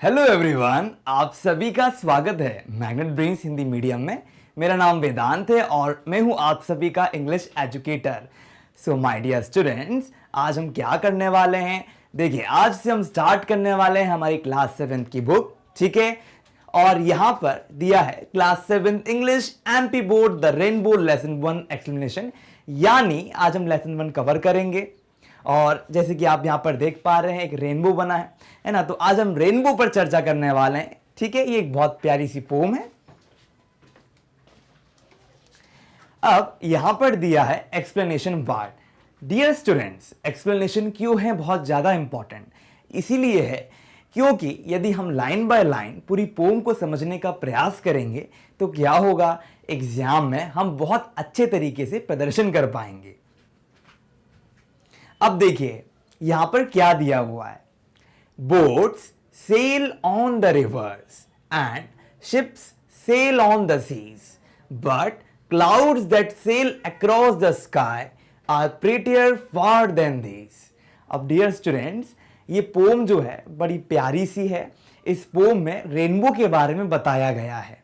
Hello everyone, आप सभी का स्वागत है मैग्नेट ब्रेन्स हिंदी मीडियम में। मेरा नाम वेदांत है और मैं हूं आप सभी का English educator. So my dear students, आज हम क्या करने वाले हैं? देखिए, आज से हम स्टार्ट करने वाले हैं हमारी क्लास 7 की बुक, ठीक है। और यहां पर दिया है class 7 English MP board the rainbow lesson 1 explanation, यानी आज हम लेसन 1 कवर करेंगे। और जैसे कि आप यहां पर देख पा रहे हैं, एक रेनबो बना है ना। तो आज हम रेनबो पर चर्चा करने वाले हैं, ठीक है। ये एक बहुत प्यारी सी पोम है। अब यहां पर दिया है explanation part. Dear students, explanation क्यों है बहुत ज्यादा इंपॉर्टेंट? इसीलिए है क्योंकि यदि हम लाइन बाय लाइन पूरी पोम को समझने का प्रयास करेंगे तो क्या होगा, एग्जाम में हम बहुत अच्छे तरीके से प्रदर्शन कर पाएंगे। अब देखिए यहां पर क्या दिया हुआ है। Boats sail on the rivers and ships sail on the seas, but clouds that sail across the sky are prettier far than these. अब डियर स्टूडेंट्स, ये पोम जो है बड़ी प्यारी सी है। इस पोम में रेनबो के बारे में बताया गया है,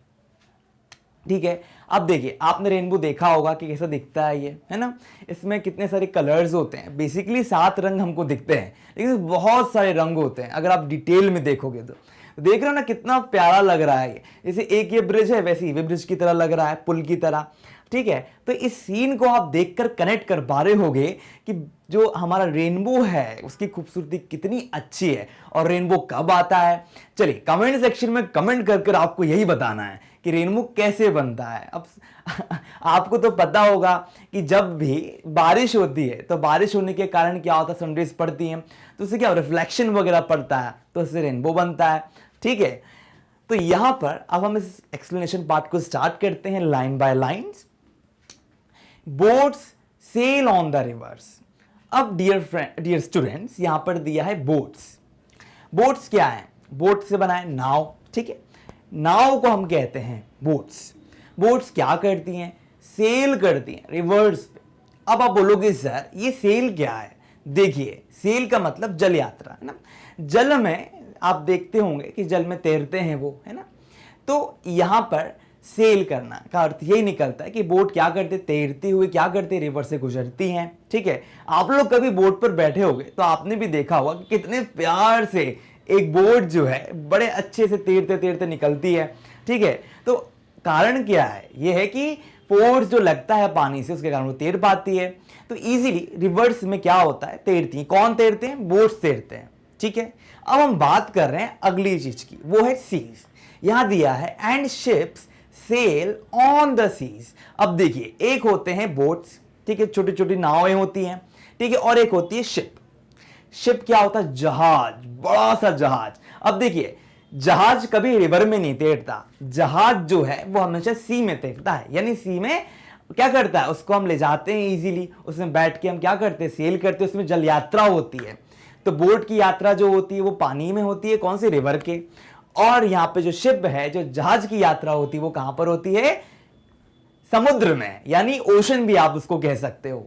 ठीक है। अब देखिए, आपने रेनबो देखा होगा कि कैसा दिखता है ये, है ना। इसमें कितने सारे कलर्स होते हैं। बेसिकली 7 रंग हमको दिखते हैं, लेकिन बहुत सारे रंग होते हैं अगर आप डिटेल में देखोगे तो। देख रहे हो ना कितना प्यारा लग रहा है ये। जैसे एक ये ब्रिज है, वैसे ये ब्रिज की तरह लग रहा है, पुल की तरह, ठीक है। तो इस सीन को आप देखकर कनेक्ट कर पा रहे होगे कि जो हमारा रेनबो है उसकी खूबसूरती कितनी अच्छी है और रेनबो कब आता है। चलिए कमेंट सेक्शन में कमेंट कर आपको यही बताना है कि रेनबो कैसे बनता है। अब आपको तो पता होगा कि जब भी बारिश होती है तो बारिश होने के कारण क्या होता है, सनरेज पड़ती है तो उससे क्या रिफ्लेक्शन वगैरह पड़ता है, तो उससे रेनबो बनता है, ठीक है। तो यहां पर अब हम इस एक्सप्लेनेशन पार्ट को स्टार्ट करते हैं line by lines. Boats sail on the rivers. अब डियर स्टूडेंट्स, यहां पर दिया है बोट्स। बोट्स क्या है? बोट से बना है नाव, ठीक है। नाव को हम कहते हैं बोट्स। बोट्स क्या करती हैं? सेल करती हैं रिवर्स पे। अब आप बोलोगे सर ये सेल क्या है? देखिए, सेल का मतलब जल यात्रा, है ना। जल में आप देखते होंगे कि जल में तैरते हैं वो, है ना। तो यहां पर सेल करना का अर्थ यही निकलता है कि बोट क्या करते, तैरती हुई क्या करते, रिवर से गुजरती हैं, ठीक है। आप लोग कभी बोट पर बैठे होंगे तो आपने भी देखा होगा कि कितने प्यार से एक बोट जो है बड़े अच्छे से तैरते तैरते निकलती है, ठीक है। तो कारण क्या है? यह है कि फोर्स जो लगता है पानी से, उसके कारण वो तैर पाती है। तो इजीली रिवर्स में क्या होता है, तैरती है। कौन तैरते हैं? बोट्स तैरते हैं, ठीक है। अब हम बात कर रहे हैं अगली चीज की, वो है सीज। यहां दिया है and ships sail on the seas. अब देखिए, एक होते हैं बोट्स, ठीक है, छोटी छोटी नावें होती हैं, ठीक है, और एक होती है शिप। शिप क्या होता है? जहाज, बड़ा सा जहाज। अब देखिए, जहाज कभी रिवर में नहीं तैरता। जहाज जो है वो हमेशा सी में तैरता है, यानी सी में क्या करता है, उसको हम ले जाते हैं इजीली, उसमें बैठ के हम क्या करते हैं, सेल करते हैं। उसमें जल यात्रा होती है। तो बोट की यात्रा जो होती है वो पानी में होती है, कौन सी, रिवर के। और यहां पे जो शिप है, जो जहाज की यात्रा होती है, वो कहां पर होती है? समुद्र में, यानी ओशन भी आप उसको कह सकते हो।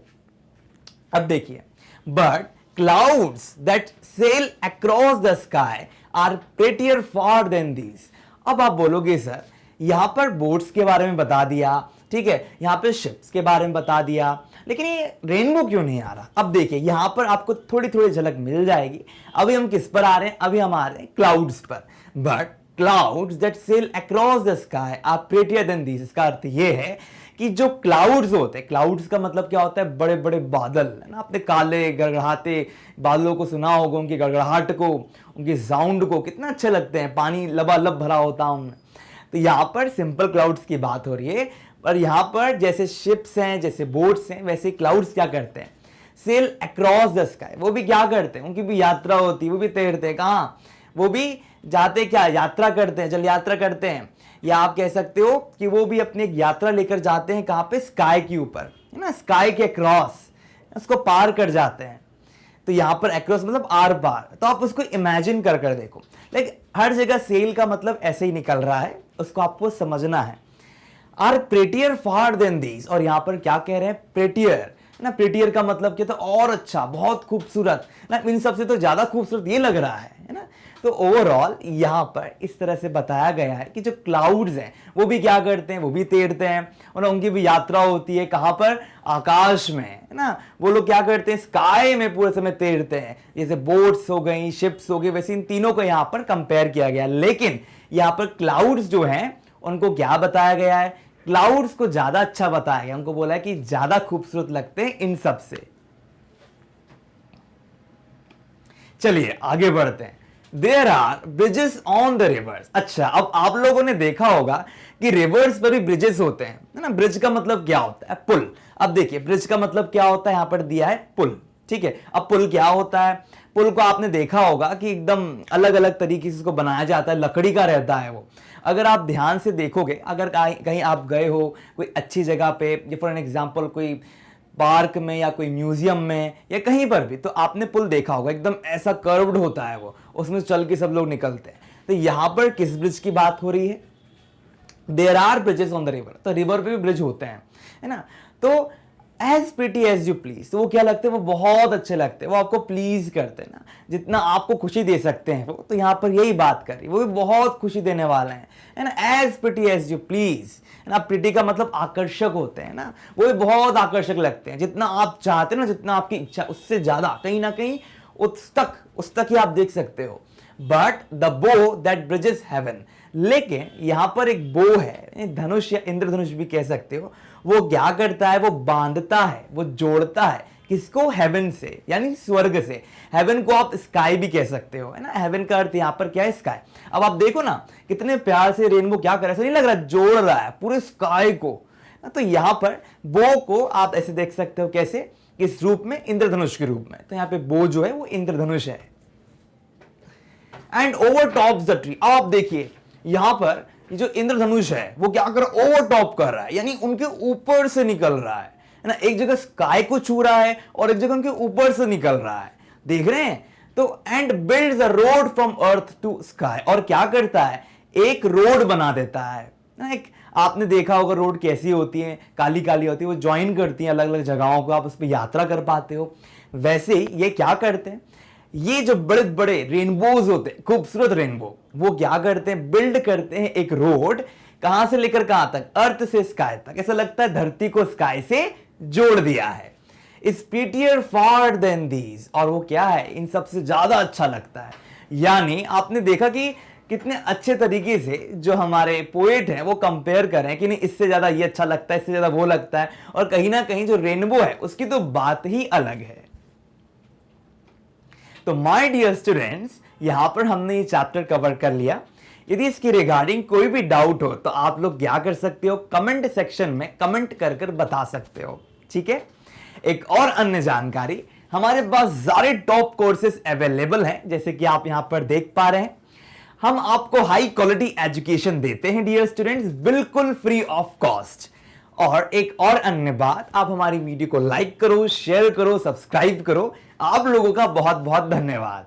अब देखिए, but clouds that sail across the sky are prettier far than these. अब आप बोलोगे सर यहां पर बोट्स के बारे में बता दिया, ठीक है, यहां पे शिप्स के बारे में बता दिया, लेकिन ये रेनबो क्यों नहीं आ रहा? अब देखिए, यहां पर आपको थोड़ी थोड़ी झलक मिल जाएगी। अभी हम किस पर आ रहे हैं? अभी हम आ रहे हैं क्लाउड्स पर। But clouds that sail across the sky are prettier than these. इसका अर्थ यह है कि जो क्लाउड्स होते हैं, क्लाउड्स का मतलब क्या होता है? बड़े बड़े बादल, है ना। आपने काले गड़गड़ाते बादलों को सुना होगा, उनकी गड़गड़ाहट को, उनके साउंड को, कितना अच्छे लगते हैं, पानी लबालब भरा होता है उनमें। तो यहां पर सिंपल क्लाउड्स की बात हो रही है। और यहां पर जैसे शिप्स हैं, जैसे बोट्स हैं, वैसे क्लाउड्स क्या करते हैं? Sail across the sky. वो भी क्या करते हैं? उनकी भी यात्रा होती है, वो भी तैरते हैं। कहां? वो भी जाते, क्या यात्रा करते हैं, जल यात्रा करते हैं। या आप कह सकते हो कि वो भी अपनी एक यात्रा लेकर जाते हैं, कहां पे? स्काई के ऊपर, है ना। स्काई के अक्रॉस, उसको पार कर जाते हैं। तो यहां पर अक्रॉस मतलब आर पार। तो आप उसको इमेजिन कर कर देखो। लेकिन हर जगह सेल का मतलब ऐसे ही निकल रहा है, उसको आपको समझना है। Are prettier far than these. और यहां पर क्या कह रहे हैं? प्रेटियर, ना प्रिटियर का मतलब क्या, तो और अच्छा, बहुत खूबसूरत ना, इन सबसे तो ज्यादा खूबसूरत ये लग रहा है ना। तो ओवरऑल यहां पर इस तरह से बताया गया है कि जो क्लाउड्स हैं वो भी क्या करते हैं, वो भी तैरते हैं और उनकी भी यात्रा होती है कहां पर, आकाश में, है ना। वो लोग क्या करते हैं, स्काई में पूरे समय तैरते हैं, जैसे बोट्स हो गई, शिप्स हो गई, वैसे इन तीनों को यहां पर कंपेयर किया गया। लेकिन यहां पर क्लाउड्स जो हैं उनको क्या बताया गया है, क्लाउड्स को ज्यादा अच्छा बताया गया, उनको बोला है कि ज्यादा खूबसूरत लगते हैं इन सब से। चलिए आगे बढ़ते हैं। There are bridges on the rivers. अच्छा, अब आप लोगों ने देखा होगा कि रिवर्स पर भी ब्रिजेस होते हैं, है ना। ब्रिज का मतलब क्या होता है, पुल। अब देखिए ब्रिज का मतलब क्या होता है, यहां पर दिया है पुल, ठीक है। अब पुल क्या होता है, पुल को आपने देखा होगा कि एकदम अलग अलग तरीके से इसको बनाया जाता है, लकड़ी का रहता है वो। अगर आप ध्यान से देखोगे, अगर कहीं आप गए हो कोई अच्छी जगह पे, फॉर एन एग्जाम्पल कोई पार्क में या कोई म्यूजियम में या कहीं पर भी, तो आपने पुल देखा होगा, एकदम ऐसा कर्व्ड होता है वो, उसमें चल के सब लोग निकलते हैं। तो यहां पर किस ब्रिज की बात हो रही है, there are bridges on the river, तो रिवर पे भी ब्रिज होते हैं, है ना। तो as pretty as you please, तो वो क्या लगते हैं, वो बहुत अच्छे लगते हैं, वो आपको प्लीज करते हैं ना, जितना आपको खुशी दे सकते हैं वो। तो यहां पर यही बात करी, वो भी बहुत खुशी देने वाले हैं, है ना। As pretty as you please, है ना। प्रिटी का मतलब आकर्षक होते हैं ना, वो भी बहुत आकर्षक लगते हैं, जितना आप चाहते हैं ना, जितना आपकी इच्छा, उससे ज्यादा कहीं ना कहीं उस तक ही आप देख सकते हो। बट द बो दैट ब्रिजेस हेवन, लेकिन यहां पर एक बो है, धनुष या इंद्रधनुष भी कह सकते हो, वो क्या करता है, वो बांधता है, वो जोड़ता है किसको, हेवन से, यानी स्वर्ग से। हेवन को आप स्काई भी कह सकते हो, है ना। हेवन का अर्थ यहां पर क्या है, स्काई। अब आप देखो ना कितने प्यार से रेनबो क्या कर रहा है, ऐसा नहीं लग रहा जोड़ रहा है पूरे स्काई को। तो यहां पर बो को आप ऐसे देख सकते हो, कैसे, इस रूप में, इंद्रधनुष के रूप में। तो यहां पे बो जो है वो इंद्रधनुष है। And over top the tree, आप देखिए यहां पर ये जो इंद्रधनुष है वो क्या कर रहा है, ओवर टॉप कर रहा है, यानी उनके ऊपर से निकल रहा है ना। एक जगह स्काई को छू रहा है और एक जगह उनके ऊपर से निकल रहा है, देख रहे हैं। तो and builds a road from earth to sky, और क्या करता है, एक रोड बना देता है ना। एक आपने देखा होगा रोड कैसी होती है, काली काली होती है, वो ज्वाइन करती है अलग अलग जगहों को, आप उस पर यात्रा कर पाते हो। वैसे ही ये क्या करते हैं, ये जो बड़े बड़े रेनबोज होते हैं, खूबसूरत रेनबो, वो क्या करते हैं, बिल्ड करते हैं एक रोड, कहां से लेकर कहां तक, अर्थ से स्काई तक। ऐसा लगता है धरती को स्काई से जोड़ दिया है। It's prettier far than these, और वो क्या है, इन सबसे ज्यादा अच्छा लगता है। यानी आपने देखा कि कितने अच्छे तरीके से जो हमारे पोएट हैं वो कंपेयर कर रहे हैं कि नहीं, इससे ज्यादा ये अच्छा लगता है, इससे ज्यादा वो लगता है, और कहीं ना कहीं जो रेनबो है उसकी तो बात ही अलग है। तो माय डियर स्टूडेंट्स, यहां पर हमने ये चैप्टर कवर कर लिया। यदि इसकी रिगार्डिंग कोई भी डाउट हो तो आप लोग क्या कर सकते हो, कमेंट सेक्शन में कमेंट कर बता सकते हो, ठीक है। एक और अन्य जानकारी, हमारे पास सारे टॉप कोर्सेज अवेलेबल हैं, जैसे कि आप यहां पर देख पा रहे हैं। हम आपको हाई क्वालिटी एजुकेशन देते हैं डियर स्टूडेंट्स, बिल्कुल फ्री ऑफ कॉस्ट। और एक और अन्य बात, आप हमारी वीडियो को लाइक करो, शेयर करो, सब्सक्राइब करो। आप लोगों का बहुत बहुत धन्यवाद।